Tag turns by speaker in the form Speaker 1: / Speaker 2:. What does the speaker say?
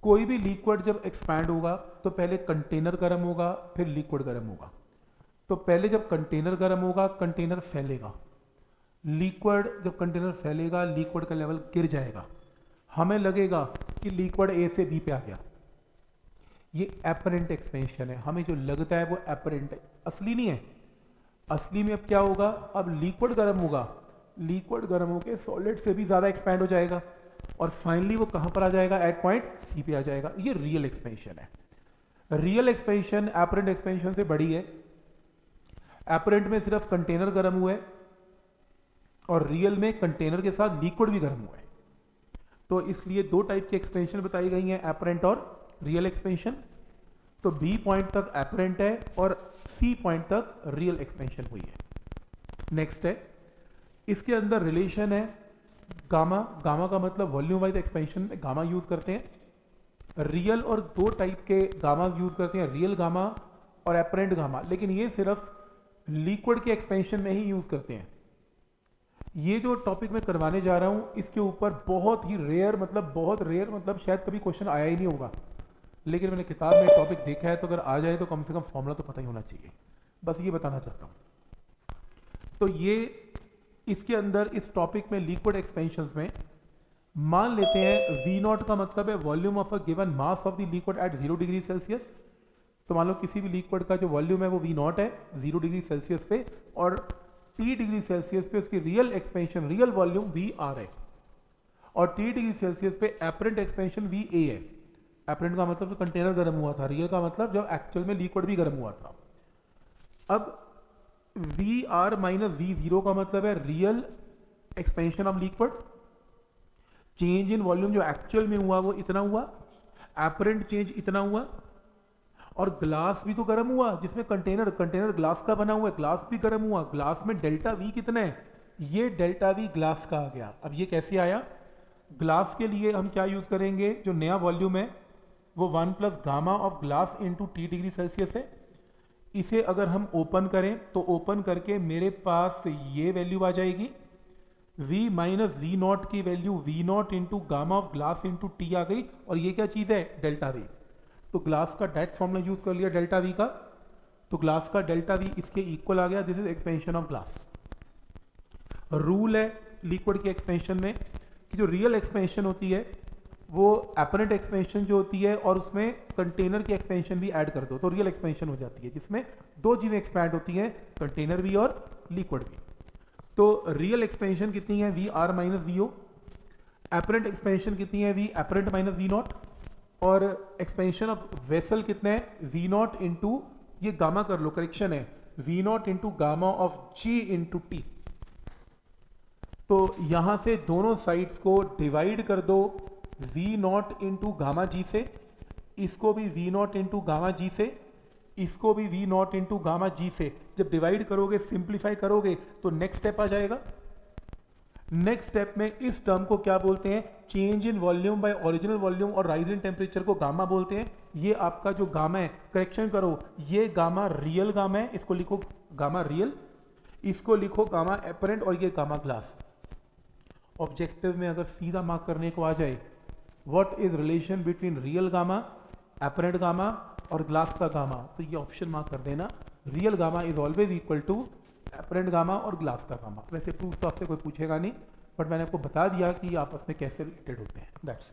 Speaker 1: कोई भी लिक्विड जब एक्सपैंड होगा तो पहले कंटेनर गर्म होगा, फिर लिक्विड गर्म होगा। तो पहले जब कंटेनर गर्म होगा, कंटेनर फैलेगा, लिक्विड जब कंटेनर फैलेगा, लिक्विड का लेवल गिर जाएगा, हमें लगेगा कि लिक्विड ए से बी पे आ गया। ये एपरेंट एक्सपेंशन है, हमें जो लगता है वो एपरेंट है, असली नहीं है। असली में अब क्या होगा, अब लिक्विड गर्म होगा, लिक्विड गर्म होकर सॉलिड से भी ज्यादा एक्सपैंड हो जाएगा और फाइनली वो कहां पर आ जाएगा, एट पॉइंट सी पे आ जाएगा। ये रियल एक्सपेंशन है। रियल एक्सपेंशन एपरेंट एक्सपेंशन से बड़ी है। एपरेंट में सिर्फ कंटेनर गर्म हुआ है और रियल में कंटेनर के साथ लिक्विड भी गर्म हुआ है। तो इसलिए दो टाइप की एक्सपेंशन बताई गई हैं, एपरेंट और रियल एक्सपेंशन। तो बी पॉइंट तक एपरेंट है और सी पॉइंट तक रियल एक्सपेंशन हुई है। नेक्स्ट है, इसके अंदर रिलेशन है गामा। गामा का मतलब वॉल्यूम वाइज एक्सपेंशन में गामा यूज करते हैं। रियल और दो टाइप के गामा यूज करते हैं, रियल गामा और एपरेंट गामा, लेकिन ये सिर्फ लिक्विड के एक्सपेंशन में ही यूज करते हैं। ये जो टॉपिक मैं करवाने जा रहा हूं इसके ऊपर बहुत ही रेयर, मतलब बहुत रेयर, मतलब शायद कभी क्वेश्चन आया ही नहीं होगा, लेकिन मैंने किताब में टॉपिक देखा है, तो अगर आ जाए तो कम से कम फॉर्मूला तो पता ही होना चाहिए। बस ये बताना चाहता हूं। तो ये इसके अंदर इस टॉपिक में लिक्विड एक्सपेंशन में मान लेते हैं वी नॉट का मतलब है volume of a given mass of the liquid at 0 degree Celsius. तो मान लो किसी भी लिक्विड का जो वॉल्यूम है वो वी नॉट है 0 डिग्री सेल्सियस पे, और T डिग्री सेल्सियस पे उसकी real expansion, real volume v r है, और T डिग्री सेल्सियस पे एपरेंट एक्सपेंशन वी ए है। एपरेंट का मतलब जो कंटेनर गर्म हुआ था, रियल का मतलब जब एक्चुअल में लिक्विड भी गर्म हुआ था। अब v r minus v zero का मतलब है real expansion of liquid, change in volume जो एक्चुअल में हुआ वो इतना हुआ, एपरेंट चेंज इतना हुआ, और ग्लास भी तो गर्म हुआ जिसमें कंटेनर ग्लास का बना हुआ है, ग्लास भी गर्म हुआ, ग्लास में डेल्टा वी कितना है, ये डेल्टा वी ग्लास का आ गया। अब ये कैसे आया, ग्लास के लिए हम क्या यूज करेंगे, जो नया वॉल्यूम है वो 1 plus gamma of glass into T degree Celsius है। इसे अगर हम ओपन करें तो ओपन करके मेरे पास ये वैल्यू आ जाएगी, v माइनस वी नॉट की value v naught into gamma of glass into t आ गई, और ये क्या चीज है, डेल्टा वी। तो ग्लास का डायरेक्ट फॉर्मूला यूज कर लिया डेल्टा वी का, तो ग्लास का डेल्टा वी इसके इक्वल आ गया, this is expansion of glass. Rule है लिक्विड के एक्सपेंशन में कि जो रियल एक्सपेंशन होती है वो एपरेंट एक्सपेंशन जो होती है और उसमें कंटेनर की एक्सपेंशन भी ऐड कर दो तो रियल एक्सपेंशन हो जाती है, जिसमें दो चीजें एक्सपैंड होती हैं, कंटेनर भी और लिक्विड भी। तो रियल एक्सपेंशन कितनी है, v r minus v o. Apparent expansion कितनी है, v apparent minus v naught. और एक्सपेंशन ऑफ वेसल कितना है, वी नॉट इंटू, ये गामा कर लो, करेक्शन है, v naught into gamma of g into t. तो यहां से दोनों साइड्स को डिवाइड कर दो v naught into gamma g से, इसको भी v naught into gamma g से, इसको भी v naught into gamma g से। जब डिवाइड करोगे, सिंप्लीफाई करोगे तो नेक्स्ट स्टेप आ जाएगा। नेक्स्ट स्टेप में इस टर्म को क्या बोलते हैं, change in volume by original volume और राइज इन टेम्परेचर को गामा बोलते हैं। ये आपका जो गामा है, करेक्शन करो, ये गामा रियल गामा है, इसको लिखो गामा रियल, इसको लिखो गामा एपरेंट, और ये गामा ग्लास। ऑब्जेक्टिव में अगर सीधा मार्क करने को आ जाए, what is relation between real gamma, apparent gamma और ग्लास का गामा, तो ये ऑप्शन मार्क कर देना, real gamma is always equal to apparent gamma और ग्लास का गामा। वैसे प्रूफ तो आपसे कोई पूछेगा नहीं, बट मैंने आपको बता दिया कि आपस में कैसे रिलेटेड होते हैं, दैट्स